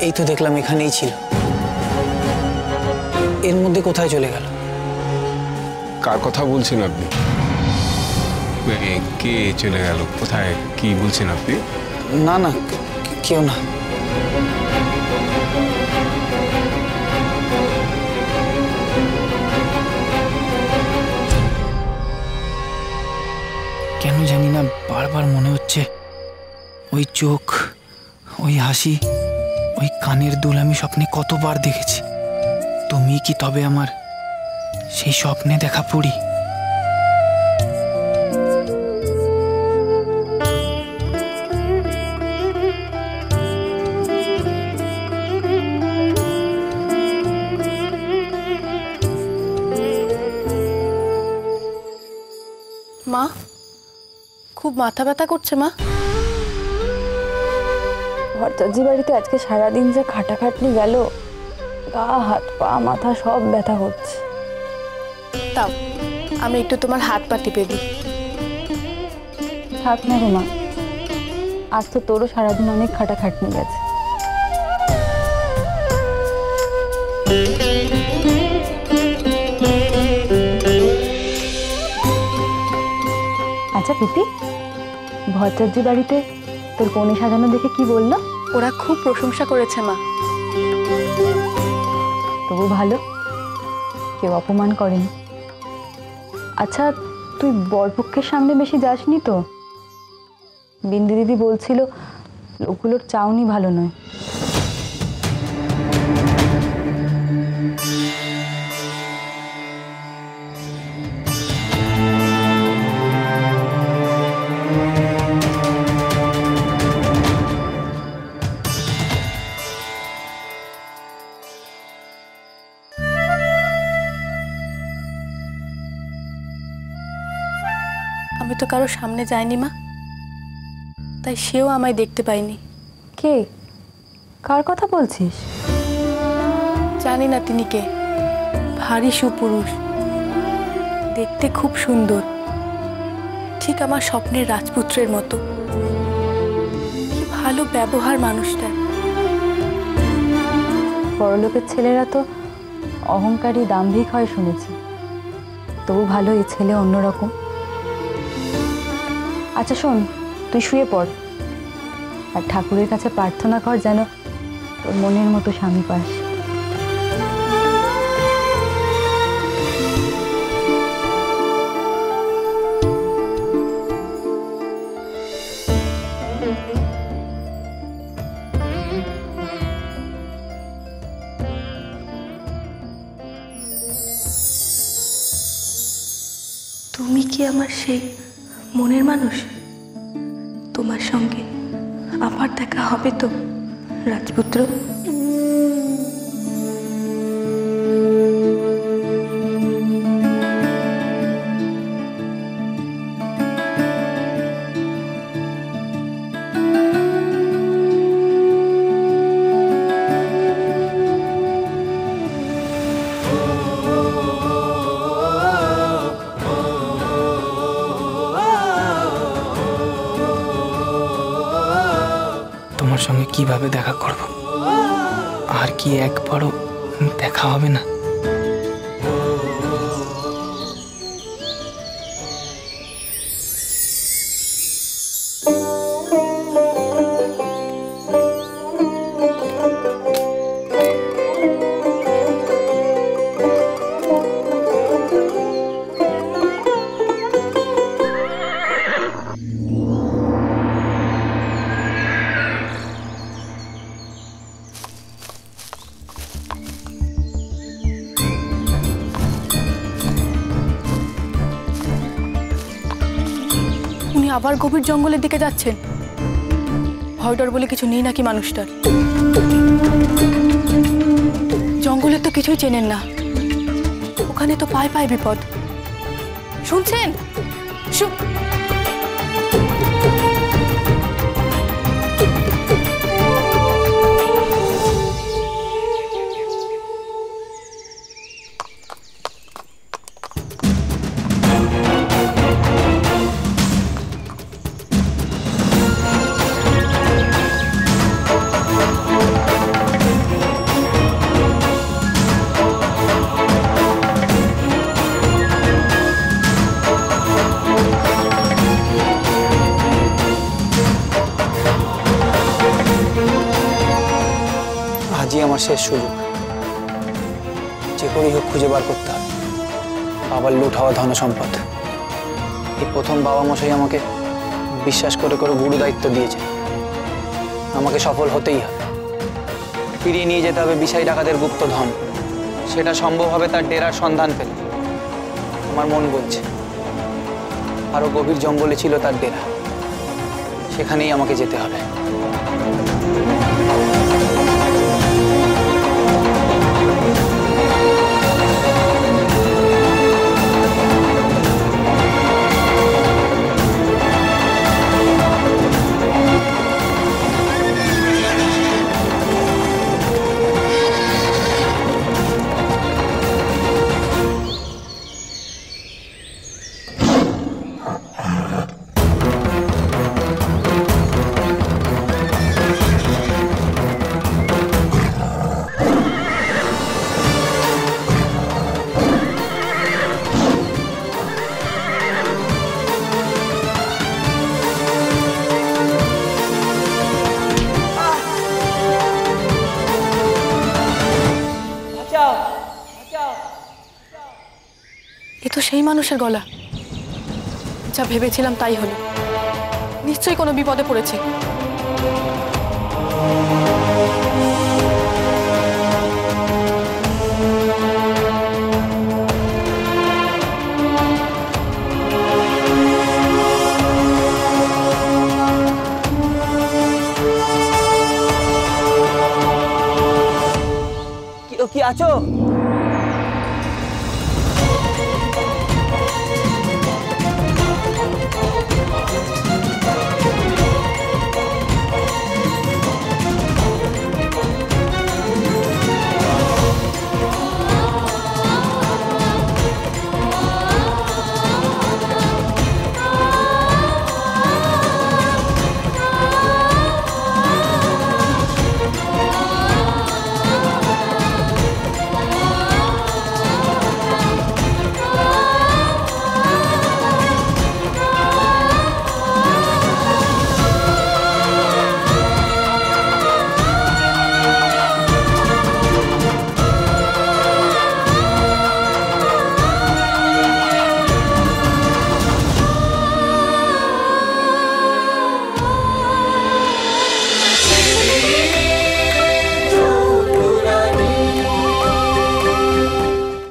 এই তো দেখলাম এখানেই ছিল, এর মধ্যে কোথায় চলে গেল? কার কথা বলছেন আপনি? কে চলে গেল? কোথায়? কি বলছেন আপনি? না না, কেউ না। কেন জানি না বারবার মনে হচ্ছে ওই চোখ, ওই হাসি, ওই কানের দুল আমি স্বপ্নে কতবার দেখেছি। তুমি কি তবে আমার সেই স্বপ্নে দেখা পড়ি? মা, খুব মাথা ব্যথা করছে মা। ভট্টাচার্য বাড়িতে আজকে সারাদিন যে খাটাখাটনি গেল, গা হাত পা মাথা সব ব্যথা হচ্ছে। তাও আমি একটু তোমার হাত পা টিপে দিই। থাক না রে মা, আজ তো তোরও সারাদিন অনেক খাটাখাটনি গেছে। আচ্ছা প্রীতি, ভট্টাচার্য বাড়িতে তোর কনে সাজানো দেখে কি বললো? ওরা খুব প্রশংসা করেছে মা। তবু ভালো, কেউ অপমান করেনি। আচ্ছা, তুই বরপক্ষের সামনে বেশি যাসনি তো? বিন্দু দিদি বলছিল লোকগুলোর চাউনি ভালো নয়। আমি তো কারো সামনে যাইনি মা, তাই সেও আমায় দেখতে পায়নি। কে? কার কথা বলছিস? জানি না তিনি কে, ভারী সুপুরুষ, দেখতে খুব সুন্দর, ঠিক আমার স্বপ্নের রাজপুত্রের মতো। কি ভালো ব্যবহার মানুষটার। বড়লোকের ছেলেরা তো অহংকারী দাম্ভিক হয় শুনেছি, তবু ভালো এই ছেলে অন্যরকম। আচ্ছা শোন, তুই শুয়ে পড় আর ঠাকুরের কাছে প্রার্থনা কর যেন তোর মনের মতো স্বামী পাস। তুমি কি আমার সেই মনের মানুষ? তোমার সঙ্গে আবার দেখা হবে তো রাজপুত্র? তোমার সঙ্গে কিভাবে দেখা করব? আর কি একবারও দেখা হবে না? আবার গভীর জঙ্গলের দিকে যাচ্ছেন? ভয় ডর বলে কিছু নেই নাকি মানুষটার? জঙ্গলের তো কিছুই চেনেন না, ওখানে তো পায় পায় বিপদ। শুনছেন? আমার শেষ সুযোগ। যে করেই হোক খুঁজে বার করতে হবে বাবার লুট হওয়া ধন সম্পদ। এই প্রথম বাবা মশাই আমাকে বিশ্বাস করে করে গুরু দায়িত্ব দিয়েছে। আমাকে সফল হতেই হবে। ফিরিয়ে নিয়ে যেতে হবে বিষাই ডাকাতের গুপ্ত ধন। সেটা সম্ভব হবে তার ডেরার সন্ধান পেলে। আমার মন বলছে আরো গভীর জঙ্গলে ছিল তার ডেরা, সেখানেই আমাকে যেতে হবে। এ তো সেই মানুষের গলা। যা ভেবেছিলাম তাই হলো। নিশ্চয়ই কোনো বিপদে পড়েছে। কি আছো?